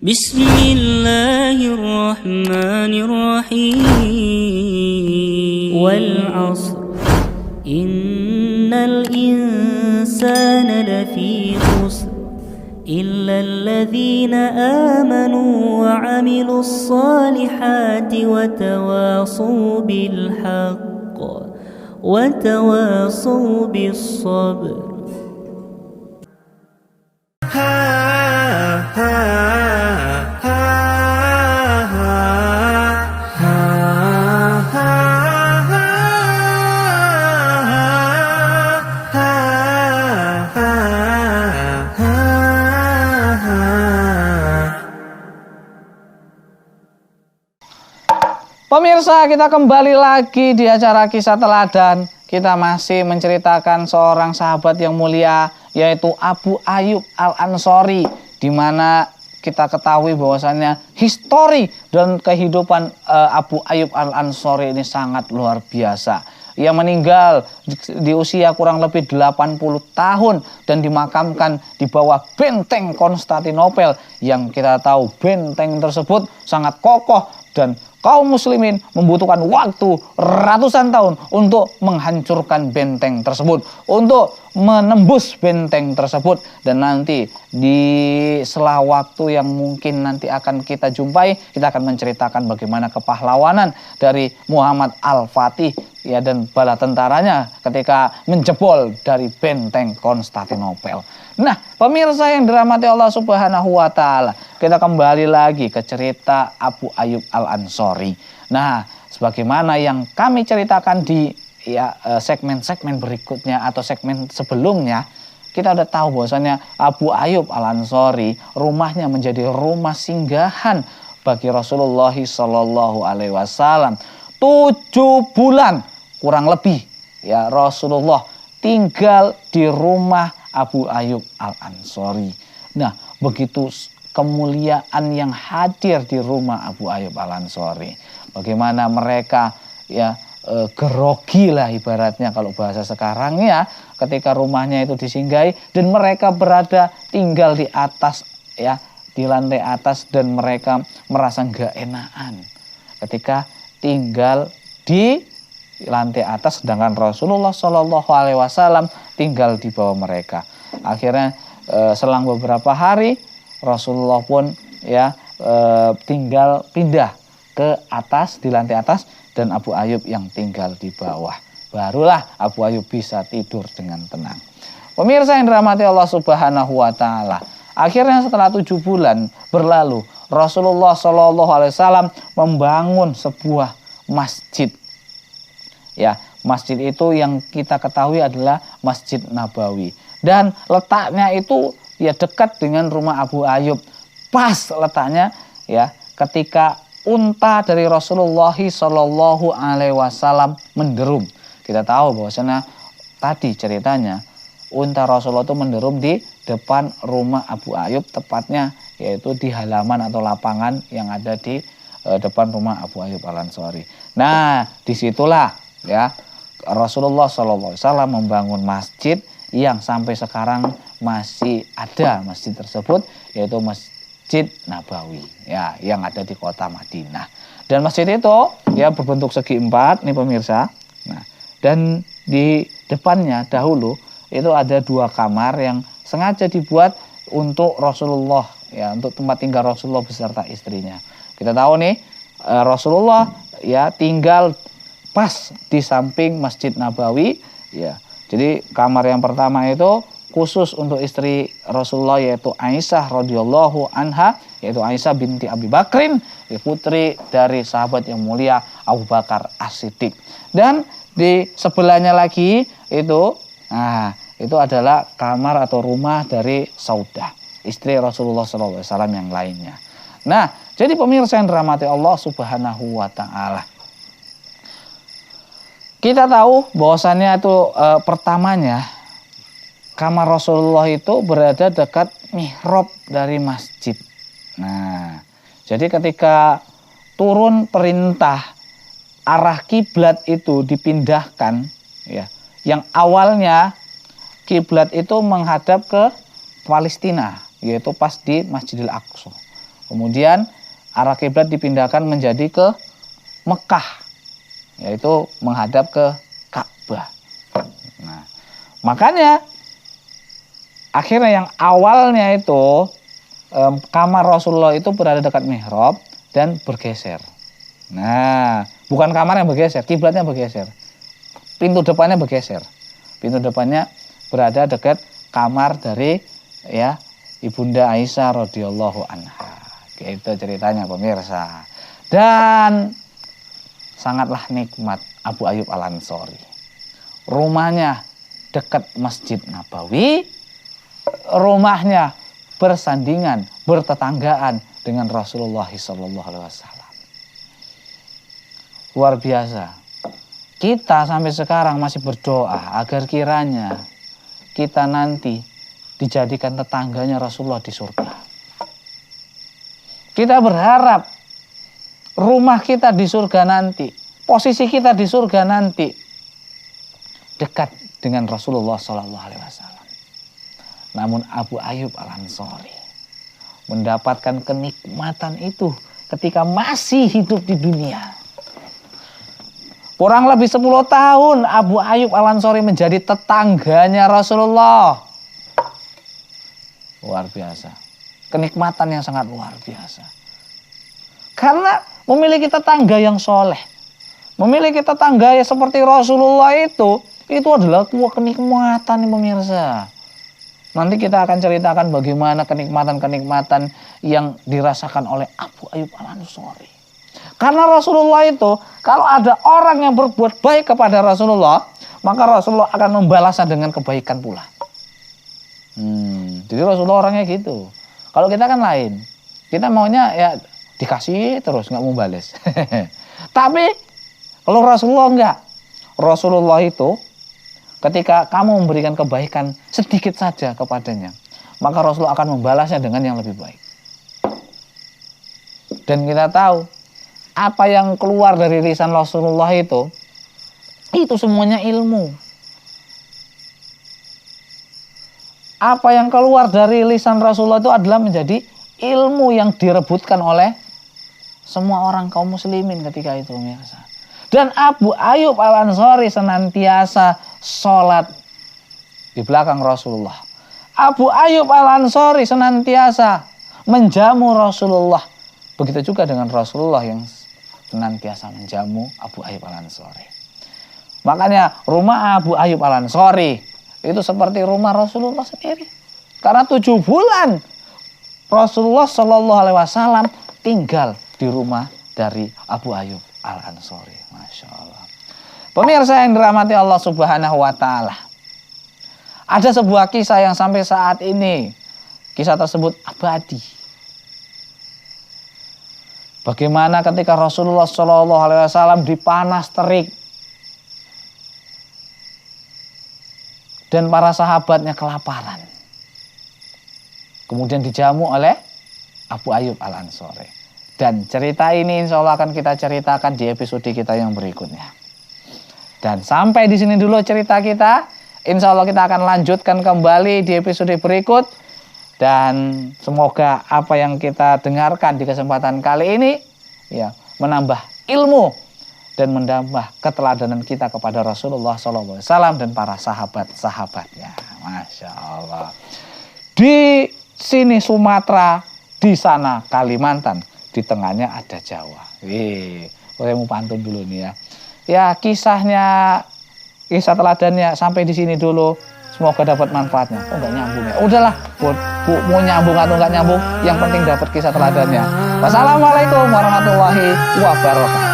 Bismillahirrahmanirrahim. Wal 'ashr. Innal insana lafi khusr. إلا الذين آمنوا وعملوا الصالحات وتواصوا بالحق وتواصوا بالصبر. Pemirsa, kita kembali lagi di acara Kisah Teladan. Kita masih menceritakan seorang sahabat yang mulia, yaitu Abu Ayyub Al-Ansori, di mana kita ketahui bahwasannya histori dan kehidupan Abu Ayyub Al-Ansori ini sangat luar biasa. Ia meninggal di usia kurang lebih 80 tahun dan dimakamkan di bawah benteng Konstantinopel, yang kita tahu benteng tersebut sangat kokoh dan kaum muslimin membutuhkan waktu ratusan tahun untuk menghancurkan benteng tersebut, untuk menembus benteng tersebut. Dan nanti di sela waktu yang mungkin nanti akan kita jumpai, kita akan menceritakan bagaimana kepahlawanan dari Muhammad Al-Fatih ya dan bala tentaranya ketika menjebol dari benteng Konstantinopel. Nah, pemirsa yang dirahmati Allah Subhanahu wa taala, kita kembali lagi ke cerita Abu Ayyub Al-Ansori. Nah, sebagaimana yang kami ceritakan di segmen-segmen berikutnya atau segmen sebelumnya, kita udah tahu bahwasanya Abu Ayyub Al-Ansori rumahnya menjadi rumah singgahan bagi Rasulullah Shallallahu alaihi wasallam. 7 bulan kurang lebih ya Rasulullah tinggal di rumah Abu Ayyub Al-Ansori. Nah, begitu kemuliaan yang hadir di rumah Abu Ayyub Al-Ansori. Bagaimana mereka ya gerogi lah ibaratnya kalau bahasa sekarang ya, ketika rumahnya itu disinggahi dan mereka berada tinggal di atas ya, di lantai atas, dan mereka merasa nggak enakan ketika tinggal di lantai atas, sedangkan Rasulullah Shallallahu alaihi wasallam tinggal di bawah mereka. Akhirnya selang beberapa hari Rasulullah pun ya tinggal pindah ke atas, di lantai atas, dan Abu Ayyub yang tinggal di bawah. Barulah Abu Ayyub bisa tidur dengan tenang. Pemirsa yang dirahmati Allah Subhanahu wa taala, akhirnya setelah 7 bulan berlalu, Rasulullah Shallallahu alaihi wasallam membangun sebuah masjid. Ya, masjid itu yang kita ketahui adalah Masjid Nabawi, dan letaknya itu ya dekat dengan rumah Abu Ayyub. Pas letaknya ya ketika unta dari Rasulullah Shallallahu alaihi wasallam menderum. Kita tahu bahwasanya tadi ceritanya unta Rasulullah itu menderum di depan rumah Abu Ayyub, tepatnya yaitu di halaman atau lapangan yang ada di depan rumah Abu Ayyub Al-Ansori. Nah, disitulah ya Rasulullah SAW membangun masjid yang sampai sekarang masih ada masjid tersebut, yaitu Masjid Nabawi ya, yang ada di kota Madinah. Dan masjid itu ya berbentuk segi 4 nih pemirsa. Nah, dan di depannya dahulu itu ada 2 kamar yang sengaja dibuat untuk Rasulullah ya, untuk tempat tinggal Rasulullah beserta istrinya. Kita tahu nih Rasulullah ya tinggal pas di samping Masjid Nabawi ya. Jadi kamar yang pertama itu khusus untuk istri Rasulullah, yaitu Aisyah radhiyallahu anha, yaitu Aisyah binti Abi Bakrin, putri dari sahabat yang mulia Abu Bakar As-Siddiq. Dan di sebelahnya lagi itu itu adalah kamar atau rumah dari Saudah, istri Rasulullah SAW yang lainnya. Nah, jadi pemirsa yang dirahmati Allah Subhanahu wa taala, kita tahu bahwasannya itu pertamanya kamar Rasulullah itu berada dekat mihrab dari masjid. Nah, jadi ketika turun perintah arah kiblat itu dipindahkan ya, yang awalnya kiblat itu menghadap ke Palestina, yaitu pas di Masjidil Aqsa. Kemudian arah kiblat dipindahkan menjadi ke Mekah, yaitu menghadap ke Ka'bah. Nah, makanya akhirnya yang awalnya itu kamar Rasulullah itu berada dekat mihrab dan bergeser. Nah, bukan kamar yang bergeser, kiblatnya bergeser. Pintu depannya bergeser. Pintu depannya berada dekat kamar dari ya Ibunda Aisyah radhiyallahu anha. Itu ceritanya pemirsa. Dan sangatlah nikmat Abu Ayyub Al-Ansori. Rumahnya dekat Masjid Nabawi. Rumahnya bersandingan, bertetanggaan dengan Rasulullah SAW. Luar biasa. Kita sampai sekarang masih berdoa agar kiranya kita nanti dijadikan tetangganya Rasulullah di surga. Kita berharap rumah kita di surga nanti, posisi kita di surga nanti dekat dengan Rasulullah SAW. Namun Abu Ayyub Al-Ansori mendapatkan kenikmatan itu ketika masih hidup di dunia. Kurang lebih 10 tahun Abu Ayyub Al-Ansori menjadi tetangganya Rasulullah. Luar biasa. Kenikmatan yang sangat luar biasa. Karena memiliki tetangga yang soleh, memiliki tetangga yang seperti Rasulullah itu adalah sebuah kenikmatan pemirsa. Nanti kita akan ceritakan bagaimana kenikmatan-kenikmatan yang dirasakan oleh Abu Ayyub Al-Ansori. Karena Rasulullah itu, kalau ada orang yang berbuat baik kepada Rasulullah, maka Rasulullah akan membalasnya dengan kebaikan pula. Jadi Rasulullah orangnya gitu. Kalau kita kan lain. Kita maunya ya dikasih terus, nggak mau balas. Tapi kalau Rasulullah enggak. Rasulullah itu ketika kamu memberikan kebaikan sedikit saja kepadanya, maka Rasulullah akan membalasnya dengan yang lebih baik. Dan kita tahu apa yang keluar dari lisan Rasulullah itu semuanya ilmu. Apa yang keluar dari lisan Rasulullah itu adalah menjadi ilmu yang direbutkan oleh semua orang kaum muslimin ketika itu, pemirsa. Dan Abu Ayyub Al-Ansori senantiasa sholat di belakang Rasulullah. Abu Ayyub Al-Ansori senantiasa menjamu Rasulullah. Begitu juga dengan Rasulullah yang senantiasa menjamu Abu Ayyub Al-Ansori. Makanya rumah Abu Ayyub Al-Ansori itu seperti rumah Rasulullah sendiri. Karena 7 bulan Rasulullah SAW tinggal di rumah dari Abu Ayyub Al-Ansori. Masya Allah. Pemirsa yang dirahmati Allah Subhanahu wa Ta'ala, ada sebuah kisah yang sampai saat ini kisah tersebut abadi. Bagaimana ketika Rasulullah SAW dipanas terik dan para sahabatnya kelaparan, kemudian dijamu oleh Abu Ayyub Al-Ansori. Dan cerita ini insya Allah akan kita ceritakan di episode kita yang berikutnya. Dan sampai di sini dulu cerita kita. Insya Allah kita akan lanjutkan kembali di episode berikut. Dan semoga apa yang kita dengarkan di kesempatan kali ini ya menambah ilmu dan menambah keteladanan kita kepada Rasulullah SAW dan para sahabat-sahabatnya. Masya Allah. Di sini Sumatera, di sana Kalimantan, di tengahnya ada Jawa. Saya mau pantun dulu nih ya. Ya kisah teladannya sampai di sini dulu. Semoga dapat manfaatnya. Oh nggak nyambung ya. Udahlah, bu, mau nyambung atau nggak nyambung, yang penting dapat kisah teladannya. Wassalamualaikum warahmatullahi wabarakatuh.